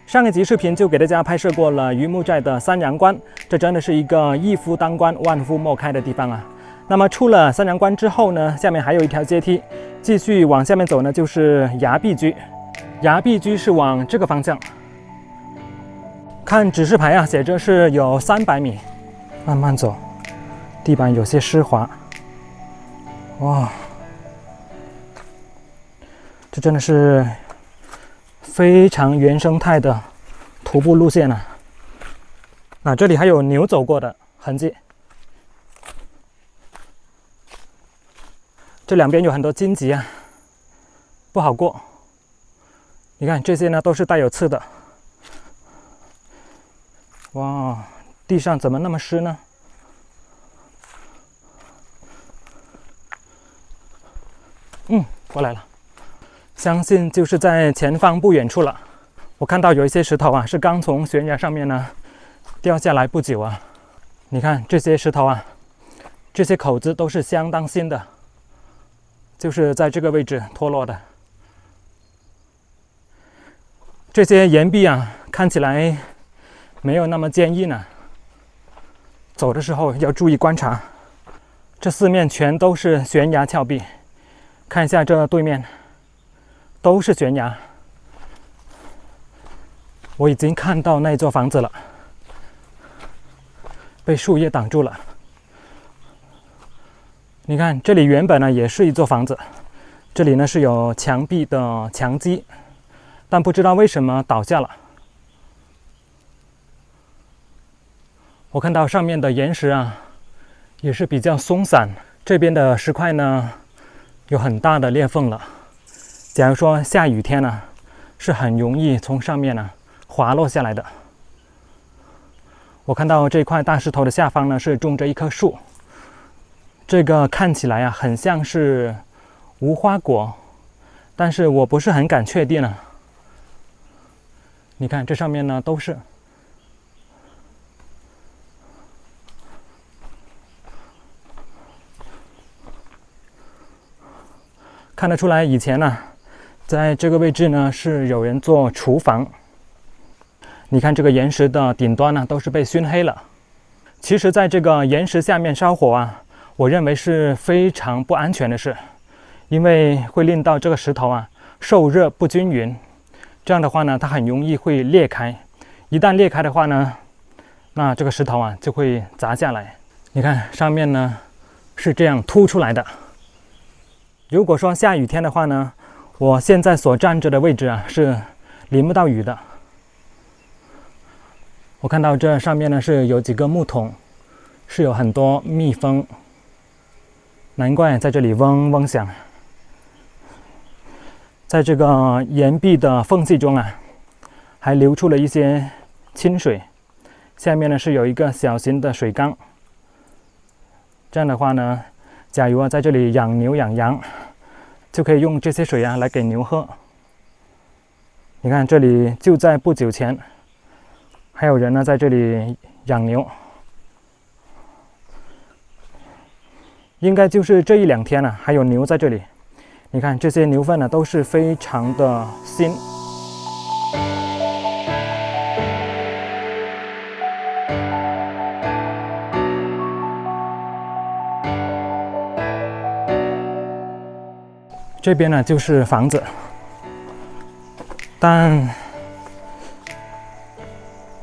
上一集视频就给大家拍摄过了榆木寨的三阳关，这真的是一个一夫当关万夫莫开的地方啊。那么出了三阳关之后呢，下面还有一条阶梯，继续往下面走呢，就是崖壁居。崖壁居是往这个方向。看指示牌啊，写着是有300米，慢慢走，地板有些湿滑。哇，这真的是非常原生态的徒步路线啊！那这里还有牛走过的痕迹。这两边有很多荆棘啊，不好过。你看这些呢，都是带有刺的。哇，地上怎么那么湿呢？过来了。相信就是在前方不远处了。我看到有一些石头啊，是刚从悬崖上面呢掉下来不久啊。你看这些石头啊，这些口子都是相当新的，就是在这个位置脱落的。这些岩壁啊，看起来没有那么坚硬啊，走的时候要注意观察。这四面全都是悬崖峭壁，看一下这对面都是悬崖。我已经看到那座房子了，被树叶挡住了。你看这里原本呢也是一座房子，这里呢是有墙壁的墙基，但不知道为什么倒下了。我看到上面的岩石啊也是比较松散，这边的石块呢有很大的裂缝了。假如说下雨天呢，是很容易从上面呢滑落下来的。我看到这块大石头的下方呢是种着一棵树，这个看起来啊很像是无花果，但是我不是很敢确定啊。你看这上面呢都是。看得出来以前呢在这个位置呢是有人做厨房。你看这个岩石的顶端呢都是被熏黑了。其实在这个岩石下面烧火啊，我认为是非常不安全的事，因为会令到这个石头啊受热不均匀，这样的话呢它很容易会裂开。一旦裂开的话呢，那这个石头啊就会砸下来。你看上面呢是这样凸出来的。如果说下雨天的话呢，我现在所站着的位置啊是淋不到雨的。我看到这上面呢是有几个木桶，是有很多蜜蜂，难怪在这里嗡嗡响。在这个岩壁的缝隙中啊，还流出了一些清水。下面呢是有一个小型的水缸，这样的话呢，假如在这里养牛养羊，就可以用这些水啊来给牛喝。你看这里就在不久前，还有人呢在这里养牛，应该就是这1-2天了，还有牛在这里。你看这些牛粪呢都是非常的新。这边呢就是房子，但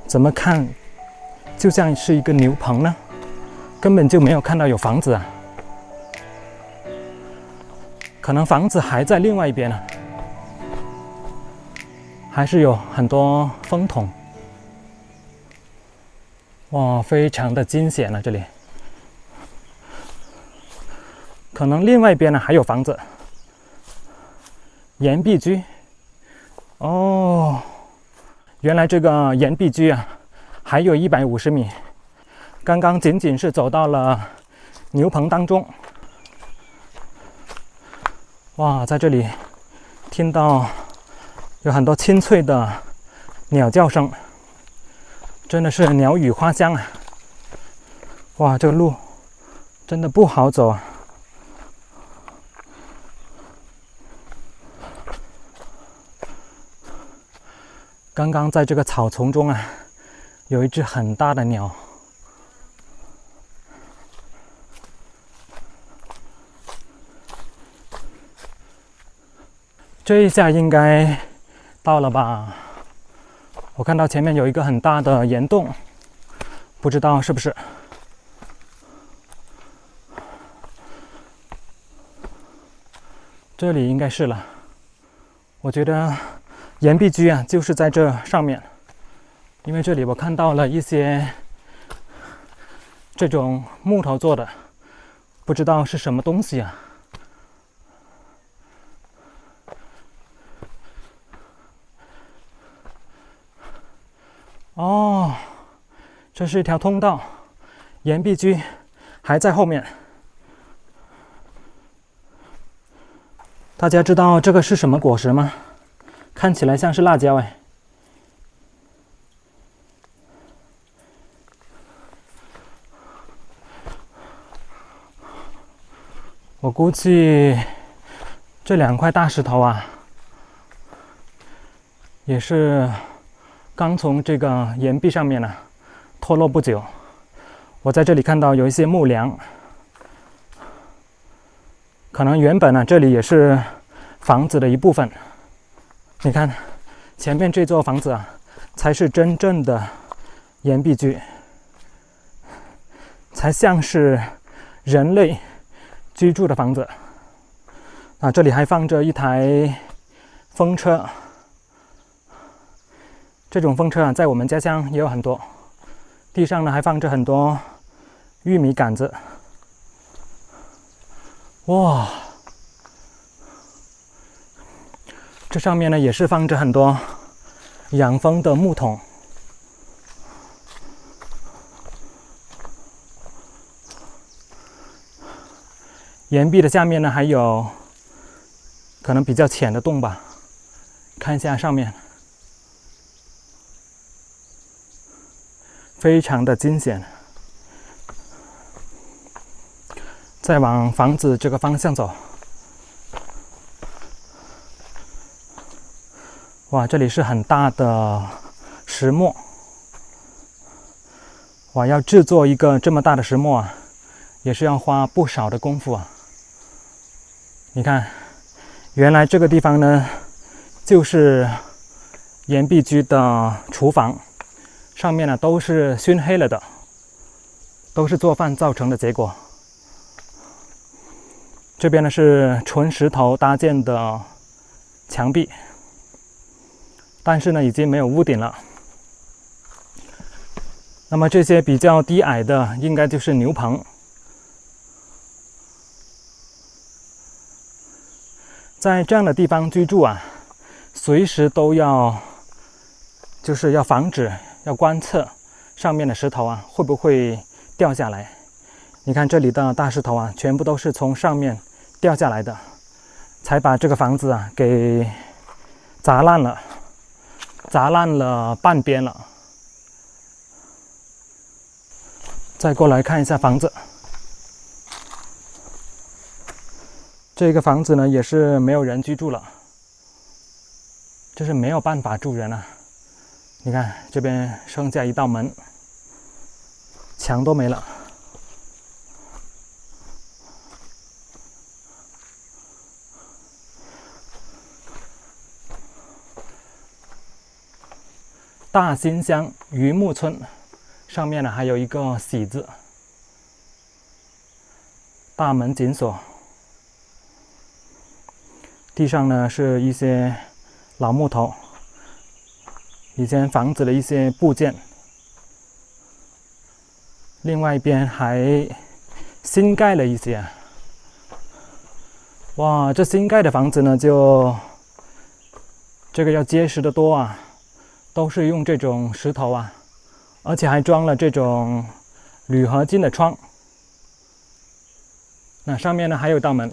怎么看就像是一个牛棚呢，根本就没有看到有房子啊。可能房子还在另外一边呢，还是有很多风筒。哇，非常的惊险了这里。可能另外一边呢还有房子。岩壁居。哦，原来这个岩壁居啊还有150米，刚刚仅仅是走到了牛棚当中。哇，在这里听到有很多清脆的鸟叫声，真的是鸟语花香啊。哇，这个路真的不好走啊。刚刚在这个草丛中啊，有一只很大的鸟。这一下应该到了吧？我看到前面有一个很大的岩洞，不知道是不是。这里应该是了。我觉得岩壁居啊，就是在这上面，因为这里我看到了一些这种木头做的，不知道是什么东西啊。哦，这是一条通道，岩壁居还在后面。大家知道这个是什么果实吗？看起来像是辣椒哎。我估计这2块大石头啊，也是刚从这个岩壁上面呢脱落不久。我在这里看到有一些木梁，可能原本呢这里也是房子的一部分。你看前面这座房子啊，才是真正的岩壁居，才像是人类居住的房子。啊，这里还放着一台风车。这种风车啊，在我们家乡也有很多。地上呢还放着很多玉米杆子。哇，这上面呢也是放着很多养蜂的木桶。岩壁的下面呢还有可能比较浅的洞吧，看一下上面。非常的惊险。再往房子这个方向走，哇，这里是很大的石磨。哇，要制作一个这么大的石磨啊，也是要花不少的功夫啊。你看，原来这个地方呢，就是岩壁居的厨房。上面呢都是熏黑了的，都是做饭造成的结果。这边呢是纯石头搭建的墙壁，但是呢已经没有屋顶了。那么这些比较低矮的应该就是牛棚。在这样的地方居住啊，随时都要防止。要观测上面的石头啊会不会掉下来。你看这里的大石头啊，全部都是从上面掉下来的，才把这个房子啊给砸烂了，砸烂了半边了。再过来看一下房子，这个房子呢也是没有人居住了，就是没有办法住人啊。你看这边剩下一道门，墙都没了。大新乡榆木村，上面呢还有一个喜字，大门紧锁。地上呢是一些老木头。以前房子的一些部件，另外一边还新盖了一些。哇，这新盖的房子呢，这个要结实的多啊，都是用这种石头啊，而且还装了这种铝合金的窗。那上面呢还有一道门，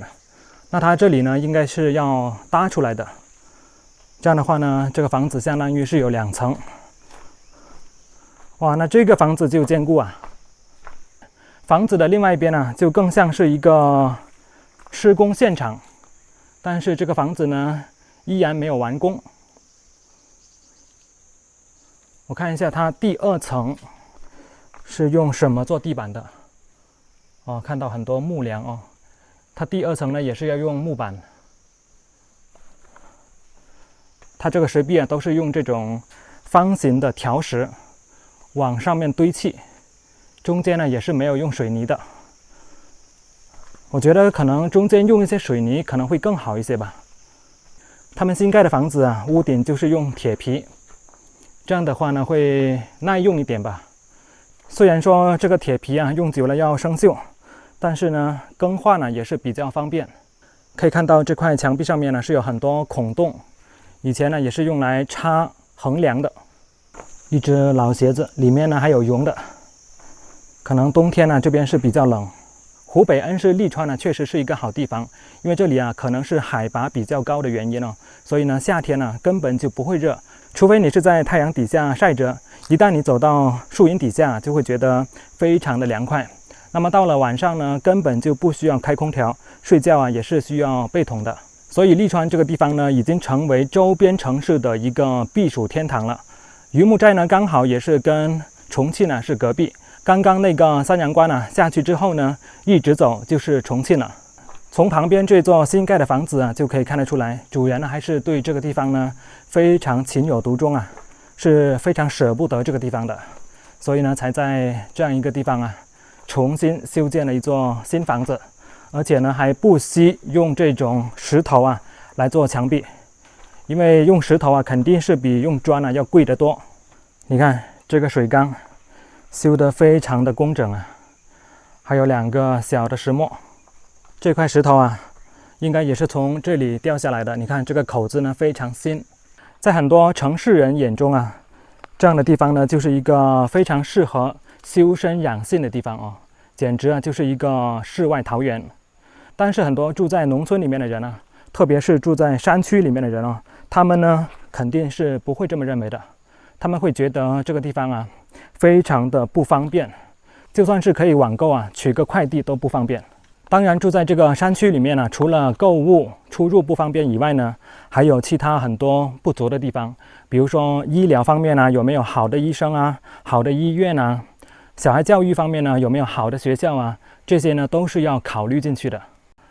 那它这里呢应该是要搭出来的。这样的话呢，这个房子相当于是有2层。哇，那这个房子就坚固啊。房子的另外一边呢，就更像是一个施工现场，但是这个房子呢，依然没有完工。我看一下它第2层是用什么做地板的？哦，看到很多木梁哦。它第2层呢也是要用木板。它这个石壁啊都是用这种方形的条石往上面堆砌，中间呢也是没有用水泥的。我觉得可能中间用一些水泥可能会更好一些吧。他们新盖的房子啊，屋顶就是用铁皮，这样的话呢会耐用一点吧。虽然说这个铁皮啊用久了要生锈，但是呢更换呢也是比较方便。可以看到这块墙壁上面呢是有很多孔洞，以前呢也是用来插横梁的。一只老鞋子，里面呢还有绒的，可能冬天呢这边是比较冷。湖北恩施利川呢确实是一个好地方，因为这里啊可能是海拔比较高的原因哦，所以呢夏天呢根本就不会热，除非你是在太阳底下晒着，一旦你走到树荫底下就会觉得非常的凉快。那么到了晚上呢根本就不需要开空调，睡觉啊也是需要被筒的。所以利川这个地方呢已经成为周边城市的一个避暑天堂了。榆木寨呢刚好也是跟重庆呢是隔壁。刚刚那个三阳关呢下去之后呢，一直走就是重庆了。从旁边这座新盖的房子啊，就可以看得出来，主人呢还是对这个地方呢非常情有独钟啊，是非常舍不得这个地方的，所以呢才在这样一个地方啊重新修建了一座新房子，而且呢还不惜用这种石头啊来做墙壁，因为用石头啊肯定是比用砖啊要贵得多。你看这个水缸修得非常的工整啊，还有2个小的石磨。这块石头啊，应该也是从这里掉下来的。你看这个口子呢非常新，在很多城市人眼中啊，这样的地方呢就是一个非常适合修身养性的地方哦，简直啊就是一个世外桃源。但是很多住在农村里面的人啊，特别是住在山区里面的人啊，他们呢肯定是不会这么认为的，他们会觉得这个地方啊非常的不方便，就算是可以网购啊，取个快递都不方便。当然住在这个山区里面呢，除了购物出入不方便以外呢，还有其他很多不足的地方，比如说医疗方面呢，有没有好的医生啊，好的医院啊，小孩教育方面呢，有没有好的学校啊，这些呢都是要考虑进去的。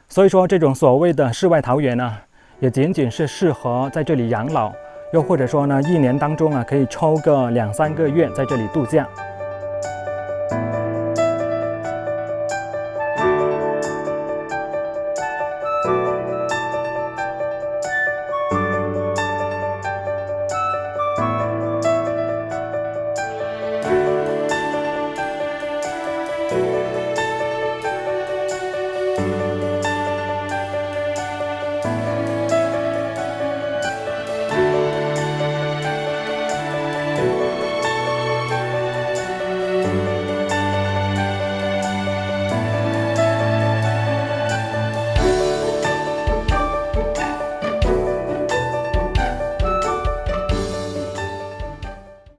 所以说这种所谓的世外桃源呢，也仅仅是适合在这里养老，又或者说呢，1年当中啊，可以抽个2-3个月在这里度假。